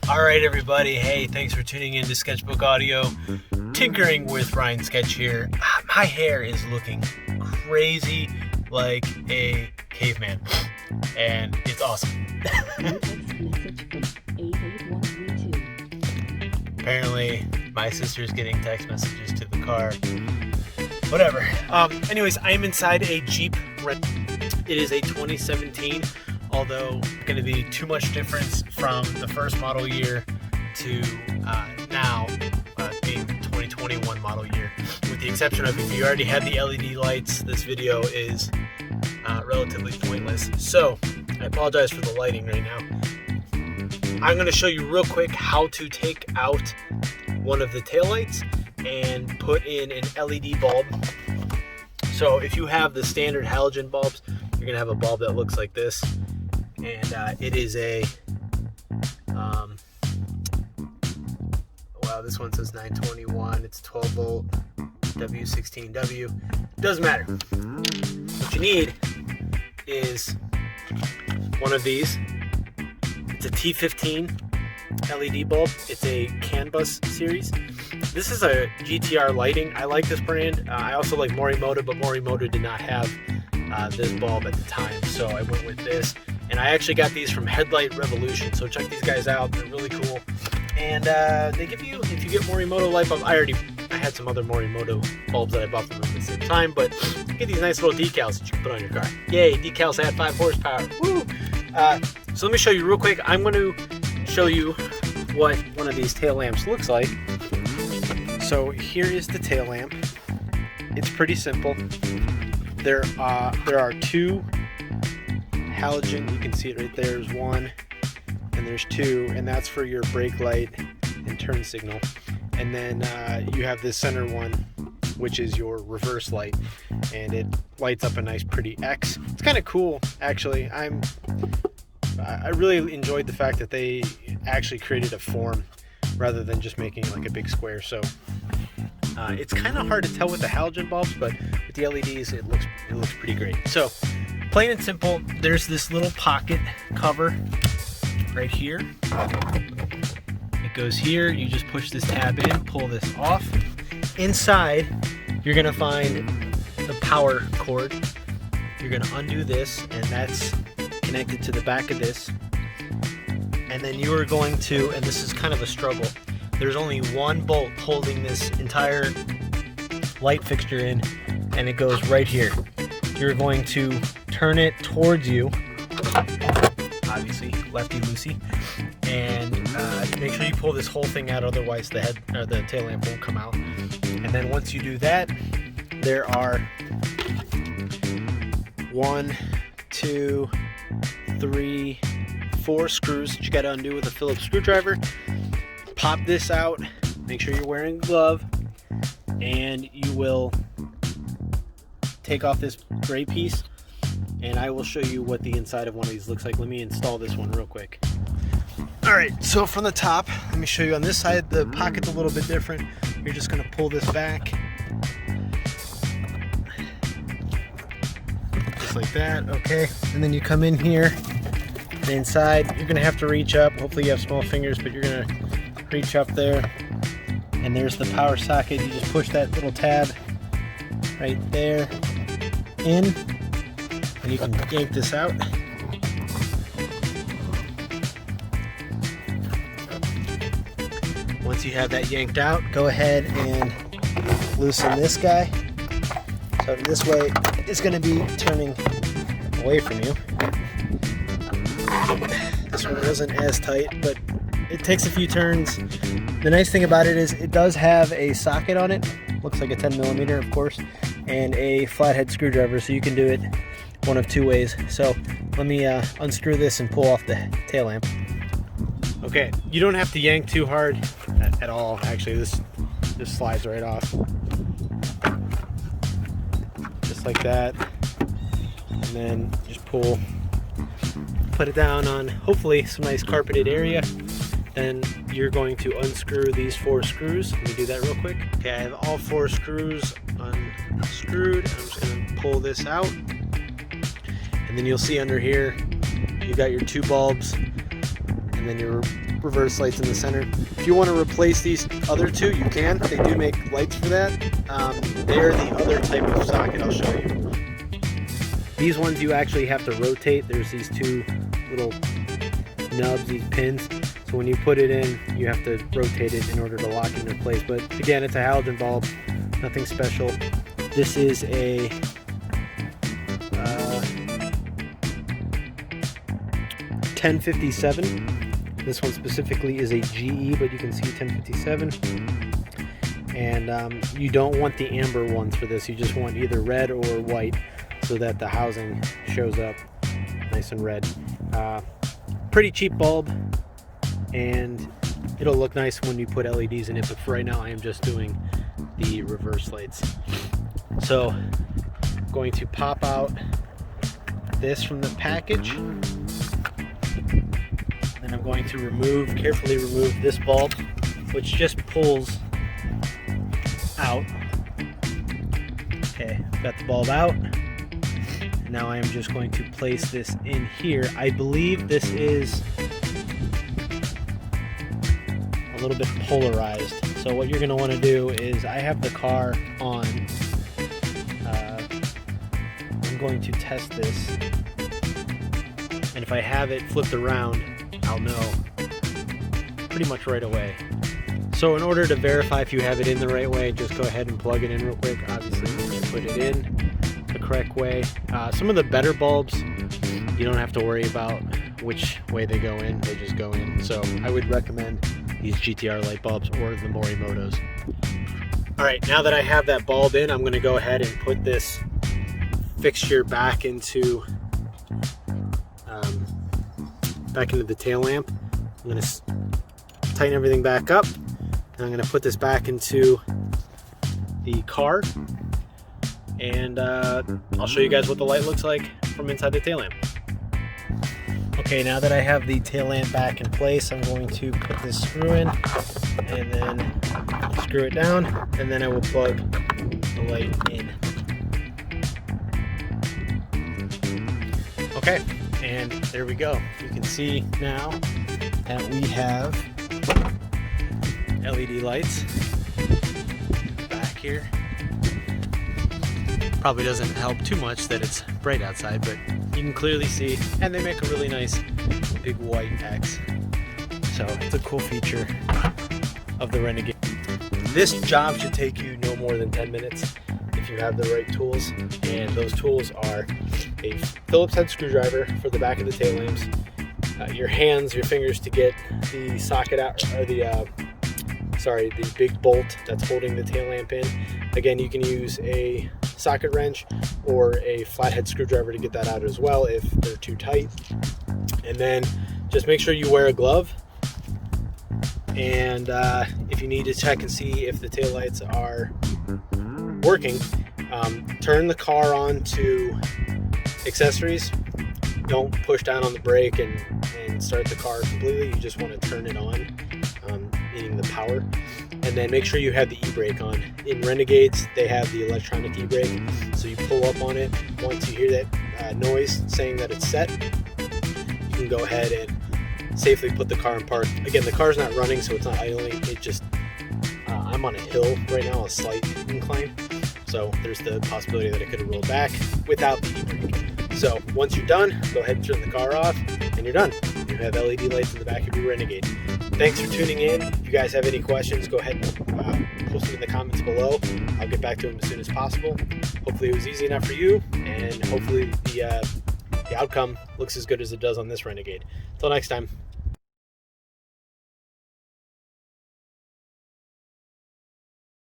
All right, everybody. Hey, thanks for tuning in to Sketchbook Audio. Tinkering with Ryan Sketch here. My hair is looking crazy like a caveman, and it's awesome. Apparently, my sister's getting text messages to the car. Whatever. Anyways, I am inside a Jeep Renegade. It is a 2017. Although going to be too much difference from the first model year to now being 2021 model year. With the exception of if you already had the LED lights, this video is relatively pointless. So I apologize for the lighting right now. I'm going to show you real quick how to take out one of the taillights and put in an LED bulb. So if you have the standard halogen bulbs, you're going to have a bulb that looks like this. And it is a, wow, this one says 921, it's 12 volt, W16W, doesn't matter. What you need is one of these. It's a T15 LED bulb. It's a CAN bus series. This is a GTR lighting. I like this brand. I also like Morimoto, but Morimoto did not have this bulb at the time, so I went with this. And I actually got these from Headlight Revolution, so check these guys out. They're really cool. And they give you, if you get Morimoto light bulb, I had some other Morimoto bulbs that I bought from them at the same time, but you get these nice little decals that you can put on your car. Yay, decals add 5 horsepower. Woo! So let me show you real quick. I'm going to show you what one of these tail lamps looks like. So here is the tail lamp. It's pretty simple. There are two halogen, you can see it right there. There's one and there's two, and that's for your brake light and turn signal. And then you have this center one, which is your reverse light, and it lights up a nice pretty X. It's kind of cool, actually. I really enjoyed the fact that they actually created a form rather than just making like a big square. So it's kind of hard to tell with the halogen bulbs, but with the LEDs it looks pretty great. So plain and simple, there's this little pocket cover right here. It goes here, you just push this tab in, pull this off. Inside, you're gonna find the power cord. You're gonna undo this, and that's connected to the back of this. And then you are going to, and this is kind of a struggle, there's only one bolt holding this entire light fixture in, and it goes right here. You're going to turn it towards you, obviously lefty loosey, and make sure you pull this whole thing out, otherwise the head or the tail lamp won't come out. And then once you do that, there are 1, 2, 3, 4 screws that you got to undo with a Phillips screwdriver. Pop this out, make sure you're wearing a glove, and you will take off this gray piece, and I will show you what the inside of one of these looks like. Let me install this one real quick. Alright, so from the top, let me show you on this side. The pocket's a little bit different. You're just going to pull this back, just like that, okay? And then you come in here, the inside, you're going to have to reach up. Hopefully you have small fingers, but you're going to reach up there, and there's the power socket. You just push that little tab right there in, and you can yank this out. Once you have that yanked out, go ahead and loosen this guy. So this way it's going to be turning away from you. This one wasn't as tight, but it takes a few turns. The nice thing about it is it does have a socket on it. Looks like a 10mm, of course, and a flathead screwdriver, so you can do it one of two ways. So let me unscrew this and pull off the tail lamp. Okay, you don't have to yank too hard at all. Actually, this slides right off, just like that, and then just pull, put it down on hopefully some nice carpeted area. Then you're going to unscrew these 4 screws. Let me do that real quick. Okay, I have all 4 screws unscrewed. I'm just going to pull this out, and then you'll see under here you got your 2 bulbs, and then your reverse lights in the center. If you want to replace these other two, you can. They do make lights for that. They are the other type of socket I'll show you. These ones you actually have to rotate. There's these two little nubs, these pins. So when you put it in, you have to rotate it in order to lock it into place. But again, it's a halogen bulb, nothing special. This is a 1057. This one specifically is a GE, but you can see 1057. And you don't want the amber ones for this. You just want either red or white so that the housing shows up nice and red. Pretty cheap bulb, and it'll look nice when you put LEDs in it, but for right now I am just doing the reverse lights. So I'm going to pop out this from the package. Then I'm going to carefully remove this bulb, which just pulls out. Okay, got the bulb out. Now I am just going to place this in here. I believe this is a little bit polarized. So what you're going to want to do is, I have the car on. I'm going to test this. And if I have it flipped around, I'll know pretty much right away. So in order to verify if you have it in the right way, just go ahead and plug it in real quick. Obviously, when you put it in the correct way. Some of the better bulbs, you don't have to worry about which way they go in, they just go in. So I would recommend these GTR light bulbs or the Morimotos. All right, now that I have that bulb in, I'm gonna go ahead and put this fixture back into the tail lamp. I'm gonna tighten everything back up, and I'm gonna put this back into the car, and I'll show you guys what the light looks like from inside the tail lamp. Okay, now that I have the tail lamp back in place, I'm going to put this screw in and then screw it down, and then I will plug the light in. Okay, and there we go. You can see now that we have LED lights back here. Probably doesn't help too much that it's bright outside, but you can clearly see, and they make a really nice big white X. So it's a cool feature of the Renegade. This job should take you no more than 10 minutes if you have the right tools, and those tools are a Phillips-head screwdriver for the back of the tail lamps, your fingers to get the socket out, or the big bolt that's holding the tail lamp in. Again, you can use a socket wrench or a flathead screwdriver to get that out as well if they're too tight. And then just make sure you wear a glove, and if you need to check and see if the taillights are working, turn the car on to accessories. Don't push down on the brake and start the car completely. You just want to turn it on, meaning the power. And then make sure you have the e-brake on. In Renegades, they have the electronic e-brake. So you pull up on it. Once you hear that noise saying that it's set, you can go ahead and safely put the car in park. Again, the car's not running, so it's not idling. It just, I'm on a hill right now, a slight incline. So there's the possibility that it could have rolled back without the e-brake. So once you're done, go ahead and turn the car off, and you're done. You have LED lights in the back of your Renegade. Thanks for tuning in. If you guys have any questions, go ahead and post them in the comments below. I'll get back to them as soon as possible. Hopefully it was easy enough for you, and hopefully the outcome looks as good as it does on this Renegade. Until next time.